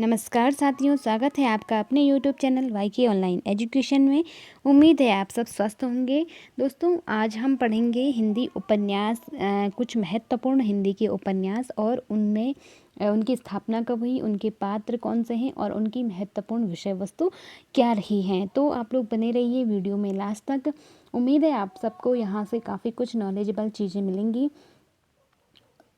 नमस्कार साथियों, स्वागत है आपका अपने यूट्यूब चैनल वाईके ऑनलाइन एजुकेशन में। उम्मीद है आप सब स्वस्थ होंगे। दोस्तों, आज हम पढ़ेंगे हिंदी उपन्यास, कुछ महत्वपूर्ण हिंदी के उपन्यास और उनमें उनकी स्थापना कब हुई, उनके पात्र कौन से हैं और उनकी महत्वपूर्ण विषय वस्तु क्या रही हैं। तो आप लोग बने रहिए वीडियो में लास्ट तक। उम्मीद है आप सबको यहाँ से काफ़ी कुछ नॉलेजेबल चीज़ें मिलेंगी।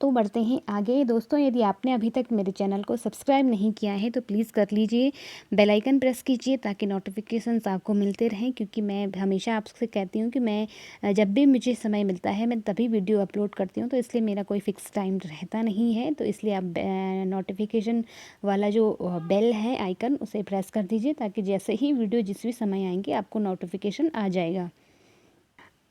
तो बढ़ते हैं आगे। दोस्तों, यदि आपने अभी तक मेरे चैनल को सब्सक्राइब नहीं किया है तो प्लीज़ कर लीजिए, बेल आइकन प्रेस कीजिए ताकि नोटिफिकेशंस आपको मिलते रहें, क्योंकि मैं हमेशा आपसे कहती हूँ कि मैं जब भी मुझे समय मिलता है मैं तभी वीडियो अपलोड करती हूँ। तो इसलिए मेरा कोई फ़िक्स टाइम रहता नहीं है, तो इसलिए आप नोटिफिकेशन वाला जो बेल है आइकन उसे प्रेस कर दीजिए ताकि जैसे ही वीडियो जिस भी समय आएंगे आपको नोटिफिकेशन आ जाएगा।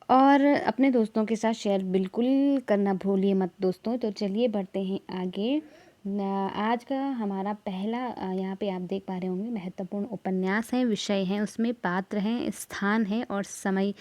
और अपने दोस्तों के साथ शेयर बिल्कुल करना भूलिए मत दोस्तों। तो चलिए बढ़ते हैं आगे। आज का हमारा पहला, यहाँ पे आप देख पा रहे होंगे, महत्वपूर्ण उपन्यास है, विषय हैं, उसमें पात्र हैं, स्थान है और समय,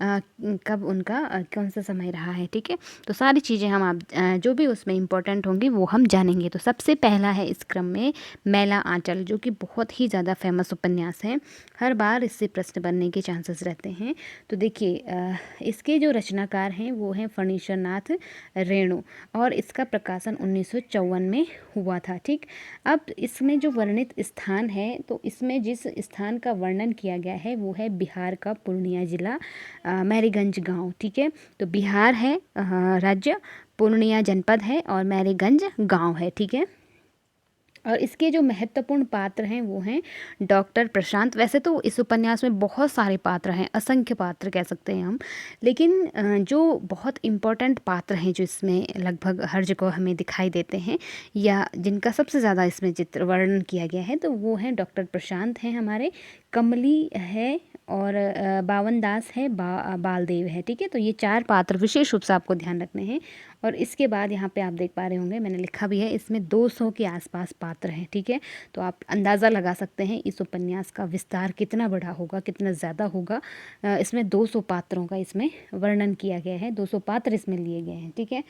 कब उनका कौन सा समय रहा है। ठीक है, तो सारी चीज़ें हम आप जो भी उसमें इम्पोर्टेंट होंगी वो हम जानेंगे। तो सबसे पहला है इस क्रम में मैला आंचल, जो कि बहुत ही ज़्यादा फेमस उपन्यास है। हर बार इससे प्रश्न बनने के चांसेस रहते हैं। तो देखिए, इसके जो रचनाकार हैं वो हैं फणीश्वर नाथ रेणु, और इसका प्रकाशन 1954 में हुआ था। ठीक, अब इसमें जो वर्णित स्थान है, तो इसमें जिस स्थान का वर्णन किया गया है वो है बिहार का पूर्णिया जिला, मैरीगंज गांव। ठीक है, तो बिहार है राज्य, पूर्णिया जनपद है और मैरीगंज गांव है। ठीक है, और इसके जो महत्वपूर्ण पात्र हैं वो हैं डॉक्टर प्रशांत। वैसे तो इस उपन्यास में बहुत सारे पात्र हैं, असंख्य पात्र कह सकते हैं हम, लेकिन जो बहुत इम्पोर्टेंट पात्र हैं जो इसमें लगभग हर जगह हमें दिखाई देते हैं या जिनका सबसे ज़्यादा इसमें चित्र वर्णन किया गया है, तो वो हैं डॉक्टर प्रशांत हैं हमारे, कमली है और बावन दास है, बालदेव है। ठीक है, तो ये चार पात्र विशेष रूप से आपको ध्यान रखने हैं। और इसके बाद यहाँ पे आप देख पा रहे होंगे, मैंने लिखा भी है, इसमें 200 के आसपास पात्र हैं। ठीक है, तो आप अंदाज़ा लगा सकते हैं इस उपन्यास का विस्तार कितना बड़ा होगा, कितना ज़्यादा होगा। इसमें 200 पात्रों का इसमें वर्णन किया गया है, 200 पात्र इसमें लिए गए हैं। ठीक है,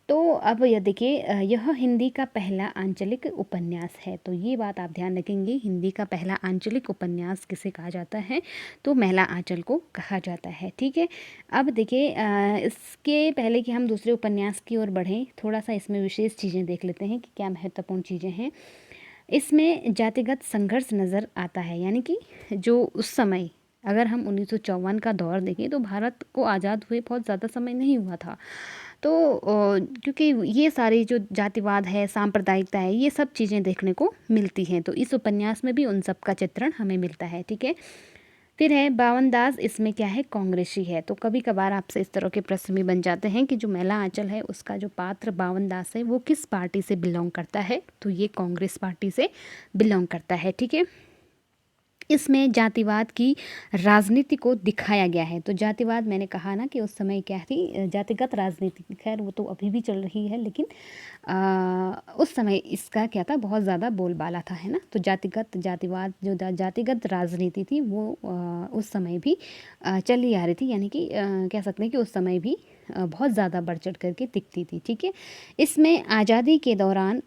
तो अब यह देखिए, यह हिंदी का पहला आंचलिक उपन्यास है। तो ये बात आप ध्यान रखेंगे, हिंदी का पहला आंचलिक उपन्यास किसे कहा जाता है, तो मैला आंचल को कहा जाता है। ठीक है, अब देखिए, इसके पहले कि हम दूसरे उपन्यास की ओर बढ़ें, थोड़ा सा इसमें विशेष चीज़ें देख लेते हैं कि क्या महत्वपूर्ण चीज़ें हैं। इसमें जातिगत संघर्ष नज़र आता है, यानी कि जो उस समय, अगर हम 1954 का दौर देखें तो भारत को आज़ाद हुए बहुत ज़्यादा समय नहीं हुआ था। तो क्योंकि ये सारी जो जातिवाद है, सांप्रदायिकता है, ये सब चीज़ें देखने को मिलती हैं, तो इस उपन्यास में भी उन सब का चित्रण हमें मिलता है। ठीक है, फिर है बावन दास, इसमें क्या है, कांग्रेसी है। तो कभी कभार आपसे इस तरह के प्रश्न भी बन जाते हैं कि जो मैला आंचल है उसका जो पात्र बावन दास है वो किस पार्टी से बिलोंग करता है, तो ये कांग्रेस पार्टी से बिलोंग करता है। ठीक है, इसमें जातिवाद की राजनीति को दिखाया गया है। तो जातिवाद, मैंने कहा ना कि उस समय क्या थी, जातिगत राजनीति, खैर वो तो अभी भी चल रही है, लेकिन उस समय इसका क्या था, बहुत ज़्यादा बोलबाला था, है ना। तो जातिगत, जातिवाद, जो जातिगत राजनीति थी वो उस समय भी चली आ रही थी, यानी कि कह सकते हैं कि उस समय भी बहुत ज़्यादा बढ़ चढ़ करके दिखती थी। ठीक है, इसमें आज़ादी के दौरान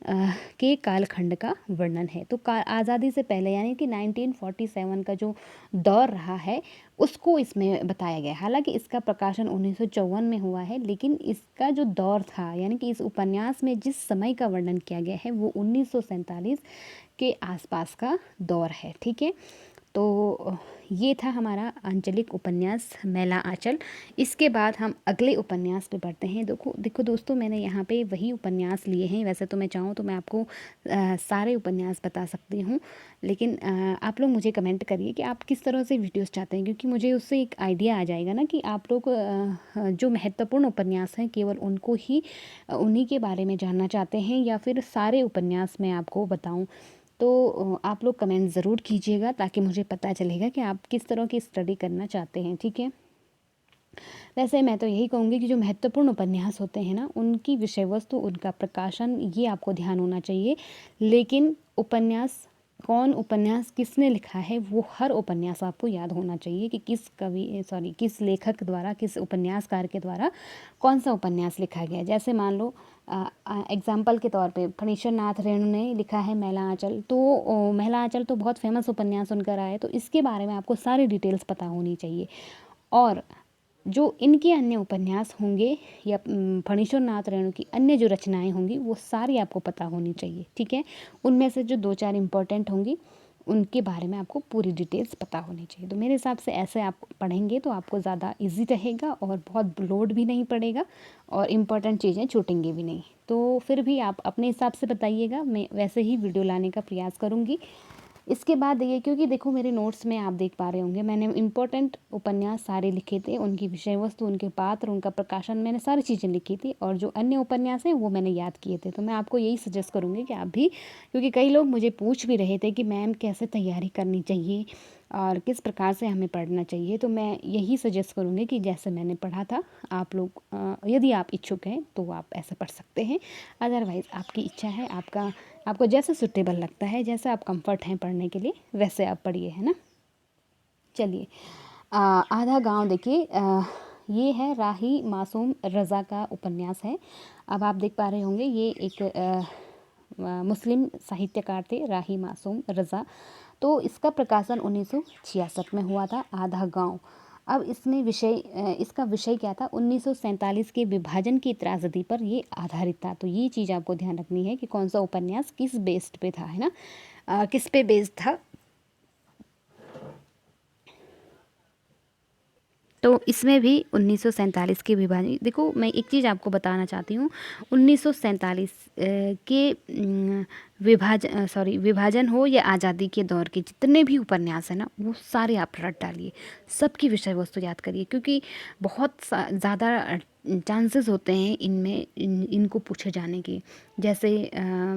के कालखंड का वर्णन है। तो आज़ादी से पहले, यानी कि 1947 का जो दौर रहा है उसको इसमें बताया गया है। हालांकि इसका प्रकाशन 1954 में हुआ है, लेकिन इसका जो दौर था, यानी कि इस उपन्यास में जिस समय का वर्णन किया गया है वो 1947 के आसपास का दौर है। ठीक है, तो ये था हमारा आंचलिक उपन्यास मैला आंचल। इसके बाद हम अगले उपन्यास पे बढ़ते हैं। देखो देखो दोस्तों, मैंने यहाँ पे वही उपन्यास लिए हैं। वैसे तो मैं चाहूँ तो मैं आपको सारे उपन्यास बता सकती हूँ, लेकिन आप लोग मुझे कमेंट करिए कि आप किस तरह से वीडियोस चाहते हैं, क्योंकि मुझे उससे एक आइडिया आ जाएगा ना कि आप लोग जो महत्वपूर्ण उपन्यास हैं केवल उनको ही, उन्हीं के बारे में जानना चाहते हैं या फिर सारे उपन्यास मैं आपको बताऊँ। तो आप लोग कमेंट ज़रूर कीजिएगा ताकि मुझे पता चलेगा कि आप किस तरह की स्टडी करना चाहते हैं। ठीक है, वैसे मैं तो यही कहूँगी कि जो महत्वपूर्ण उपन्यास होते हैं ना, उनकी विषय वस्तु, उनका प्रकाशन, ये आपको ध्यान होना चाहिए। लेकिन उपन्यास कौन उपन्यास किसने लिखा है वो हर उपन्यास आपको याद होना चाहिए कि किस लेखक द्वारा, किस उपन्यासकार के द्वारा कौन सा उपन्यास लिखा गया है। जैसे मान लो एग्जाम्पल के तौर पे फणीश्वर नाथ रेणु ने लिखा है मैला आंचल, तो मैला आंचल तो बहुत फेमस उपन्यास उनका रहा है, तो इसके बारे में आपको सारी डिटेल्स पता होनी चाहिए। और जो इनके अन्य उपन्यास होंगे या फणीश्वर नाथ रेणु की अन्य जो रचनाएं होंगी वो सारी आपको पता होनी चाहिए, ठीक है। उनमें से जो 2-4 इम्पोर्टेंट होंगी उनके बारे में आपको पूरी डिटेल्स पता होनी चाहिए। तो मेरे हिसाब से ऐसे आप पढ़ेंगे तो आपको ज़्यादा इजी रहेगा और बहुत लोड भी नहीं पड़ेगा और इम्पॉर्टेंट चीज़ें छूटेंगी भी नहीं। तो फिर भी आप अपने हिसाब से बताइएगा, मैं वैसे ही वीडियो लाने का प्रयास करूँगी। इसके बाद देखिए, क्योंकि देखो मेरे नोट्स में आप देख पा रहे होंगे मैंने इम्पोर्टेंट उपन्यास सारे लिखे थे, उनकी विषय वस्तु, उनके पात्र, उनका प्रकाशन, मैंने सारी चीज़ें लिखी थी और जो अन्य उपन्यास हैं वो मैंने याद किए थे। तो मैं आपको यही सजेस्ट करूँगी कि आप भी, क्योंकि कई लोग मुझे पूछ भी रहे थे कि मैम कैसे तैयारी करनी चाहिए और किस प्रकार से हमें पढ़ना चाहिए, तो मैं यही सजेस्ट करूँगी कि जैसे मैंने पढ़ा था आप लोग यदि आप इच्छुक हैं तो आप ऐसा पढ़ सकते हैं। अदरवाइज़ आपकी इच्छा है, आपको जैसे सूटेबल लगता है, जैसे आप कंफर्ट हैं पढ़ने के लिए वैसे आप पढ़िए, है ना। चलिए आधा गांव देखिए, ये है राही मासूम रज़ा का उपन्यास है। अब आप देख पा रहे होंगे ये एक मुस्लिम साहित्यकार थे राही मासूम रज़ा। तो इसका प्रकाशन 1966 में हुआ था, आधा गांव। अब इसका विषय क्या था, 1947 के विभाजन की त्रासदी पर ये आधारित था। तो ये चीज़ आपको ध्यान रखनी है कि कौन सा उपन्यास किस बेस्ड पे था, है ना, किस पे बेस्ड था। तो इसमें भी 1947 के विभाजन, देखो मैं एक चीज़ आपको बताना चाहती हूँ, 1947 के विभाजन हो या आज़ादी के दौर के जितने भी उपन्यास हैं ना वो सारे आप रट डालिए, सबकी विषय वस्तु याद करिए, क्योंकि बहुत ज़्यादा चांसेस होते हैं इनको पूछे जाने के। जैसे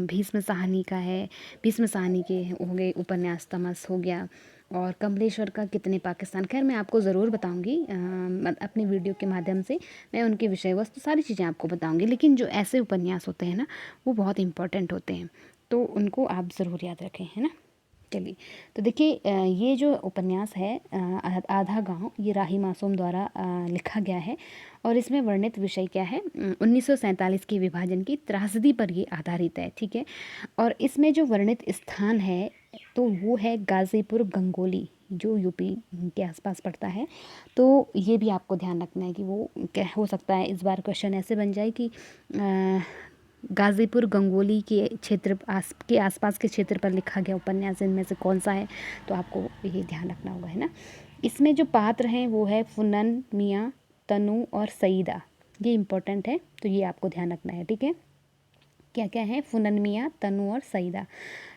भीष्म साहनी का है, भीष्म साहनी के हो गए उपन्यास, तमस हो गया, और कमलेश्वर का कितने पाकिस्तान। खैर मैं आपको ज़रूर बताऊंगी अपनी वीडियो के माध्यम से मैं उनकी विषय वस्तु सारी चीज़ें आपको बताऊंगी। लेकिन जो ऐसे उपन्यास होते हैं ना वो बहुत इंपॉर्टेंट होते हैं, तो उनको आप ज़रूर याद रखें, है ना। चलिए, तो देखिए ये जो उपन्यास है आधा गांव, ये राही मासूम द्वारा लिखा गया है और इसमें वर्णित विषय क्या है, 1947 के विभाजन की त्रासदी पर ये आधारित है, ठीक है। और इसमें जो वर्णित स्थान है तो वो है गाज़ीपुर गंगोली, जो यूपी के आसपास पड़ता है। तो ये भी आपको ध्यान रखना है कि वो क्या हो सकता है, इस बार क्वेश्चन ऐसे बन जाए कि गाज़ीपुर गंगोली के के आसपास के क्षेत्र पर लिखा गया उपन्यास इनमें से कौन सा है, तो आपको ये ध्यान रखना होगा, है ना। इसमें जो पात्र हैं वो है फुनन मियाँ, तनु और सईदा, ये इम्पोर्टेंट है, तो ये आपको ध्यान रखना है, ठीक है। क्या क्या है, फुनन मियाँ, तनु और सईदा,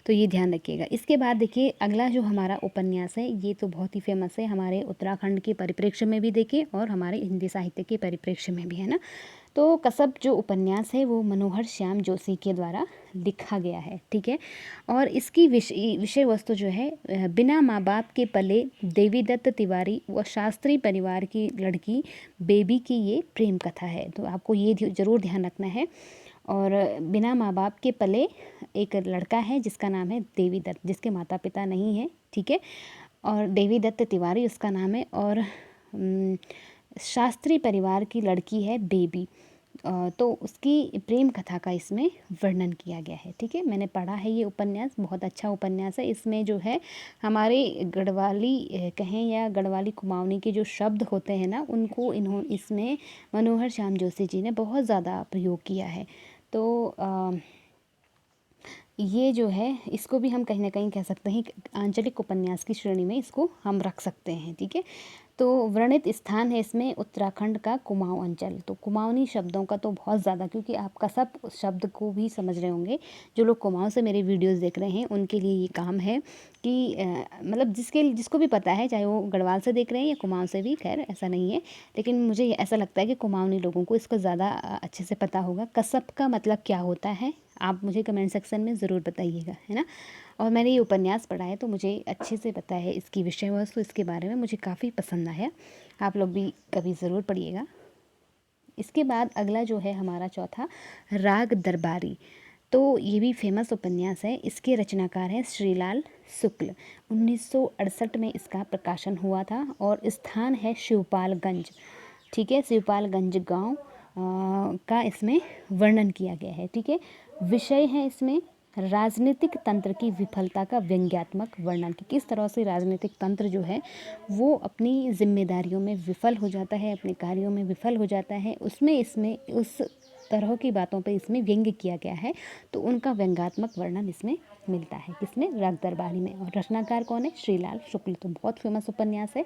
तो ये ध्यान रखिएगा। इसके बाद देखिए अगला जो हमारा उपन्यास है ये तो बहुत ही फेमस है हमारे उत्तराखंड के परिप्रेक्ष्य में भी देखिए और हमारे हिंदी साहित्य के परिप्रेक्ष्य में भी, है ना। तो कसब जो उपन्यास है वो मनोहर श्याम जोशी के द्वारा लिखा गया है, ठीक है। और इसकी विषय वस्तु जो है बिना माँ बाप के पले देवीदत्त तिवारी व शास्त्री परिवार की लड़की बेबी की ये प्रेम कथा है। तो आपको ये ज़रूर ध्यान रखना है। और बिना माँ बाप के पले एक लड़का है जिसका नाम है देवीदत्त, जिसके माता पिता नहीं हैं, ठीक है। और देवीदत्त तिवारी उसका नाम है, और शास्त्री परिवार की लड़की है बेबी। तो उसकी प्रेम कथा का इसमें वर्णन किया गया है, ठीक है। मैंने पढ़ा है ये उपन्यास, बहुत अच्छा उपन्यास है। इसमें जो है हमारे गढ़वाली कहें या गढ़वाली कुमाऊनी के जो शब्द होते हैं ना उनको इसमें मनोहर श्याम जोशी जी ने बहुत ज़्यादा प्रयोग किया है। तो ये जो है इसको भी हम कहीं ना कहीं कह सकते हैं आंचलिक उपन्यास की श्रेणी में इसको हम रख सकते हैं, ठीक है। तो वर्णित स्थान है इसमें उत्तराखंड का कुमाऊं अंचल। तो कुमाऊनी शब्दों का तो बहुत ज़्यादा, क्योंकि आपका सब शब्द को भी समझ रहे होंगे, जो लोग कुमाऊं से मेरे वीडियोस देख रहे हैं उनके लिए ये काम है कि मतलब जिसको भी पता है, चाहे वो गढ़वाल से देख रहे हैं या कुमाऊं से भी, खैर ऐसा नहीं है, लेकिन मुझे ऐसा लगता है कि कुमाऊनी लोगों को इसको ज़्यादा अच्छे से पता होगा। कसब का मतलब क्या होता है आप मुझे कमेंट सेक्शन में ज़रूर बताइएगा, है ना। और मैंने ये उपन्यास पढ़ा है तो मुझे अच्छे से पता है इसकी विषय वस्तु, इसके बारे में मुझे काफ़ी पसंद आया। आप लोग भी कभी ज़रूर पढ़िएगा। इसके बाद अगला जो है हमारा चौथा, राग दरबारी। तो ये भी फेमस उपन्यास है। इसके रचनाकार हैं श्रीलाल शुक्ल। 1968 में इसका प्रकाशन हुआ था और स्थान है शिवपालगंज। ठीक है, शिवपालगंज गांव का इसमें वर्णन किया गया है। ठीक है, विषय है इसमें राजनीतिक तंत्र की विफलता का व्यंग्यात्मक वर्णन, कि किस तरह से राजनीतिक तंत्र जो है वो अपनी जिम्मेदारियों में विफल हो जाता है, अपने कार्यों में विफल हो जाता है, उसमें इसमें उस तरह की बातों पे इसमें व्यंग्य किया गया है। तो उनका व्यंग्यात्मक वर्णन इसमें मिलता है, किसमें, राग दरबारी में। और रचनाकार कौन है, श्रीलाल शुक्ल। तो बहुत फेमस उपन्यास है,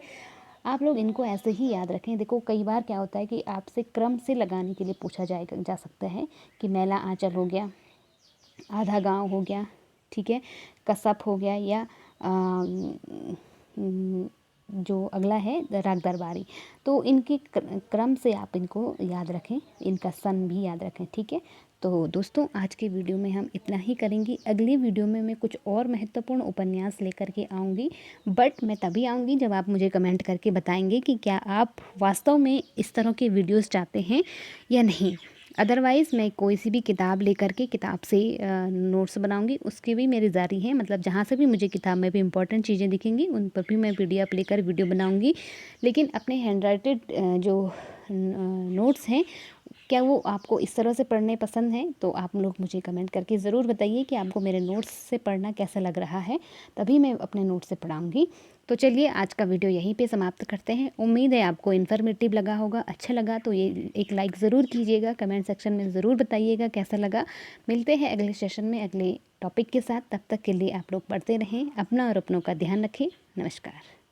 आप लोग इनको ऐसे ही याद रखें। देखो कई बार क्या होता है कि आपसे क्रम से लगाने के लिए पूछा जा सकता है कि मैला आंचल हो गया, आधा गांव हो गया, ठीक है, कसप हो गया, या जो अगला है राग दरबारी। तो इनके क्रम से आप इनको याद रखें, इनका सन भी याद रखें। ठीक है, तो दोस्तों आज के वीडियो में हम इतना ही करेंगे। अगली वीडियो में मैं कुछ और महत्वपूर्ण उपन्यास लेकर के आऊँगी, बट मैं तभी आऊँगी जब आप मुझे कमेंट करके बताएंगे कि क्या आप वास्तव में इस तरह के वीडियोस चाहते हैं या नहीं। अदरवाइज़ मैं कोई सी भी किताब लेकर के किताब से नोट्स बनाऊंगी, उसकी भी मेरी जारी है। मतलब जहाँ से भी मुझे किताब में भी इंपॉर्टेंट चीज़ें दिखेंगी उन पर भी मैं PDF लेकर वीडियो बनाऊंगी। लेकिन अपने हैंड राइटेड जो नोट्स हैं, क्या वो आपको इस तरह से पढ़ने पसंद हैं? तो आप लोग मुझे कमेंट करके ज़रूर बताइए कि आपको मेरे नोट्स से पढ़ना कैसा लग रहा है, तभी मैं अपने नोट्स से पढ़ाऊँगी। तो चलिए आज का वीडियो यहीं पे समाप्त करते हैं। उम्मीद है आपको इन्फॉर्मेटिव लगा होगा। अच्छा लगा तो ये एक लाइक ज़रूर कीजिएगा, कमेंट सेक्शन में ज़रूर बताइएगा कैसा लगा। मिलते हैं अगले सेशन में अगले टॉपिक के साथ। तब तक के लिए आप लोग पढ़ते रहें, अपना और अपनों का ध्यान रखें। नमस्कार।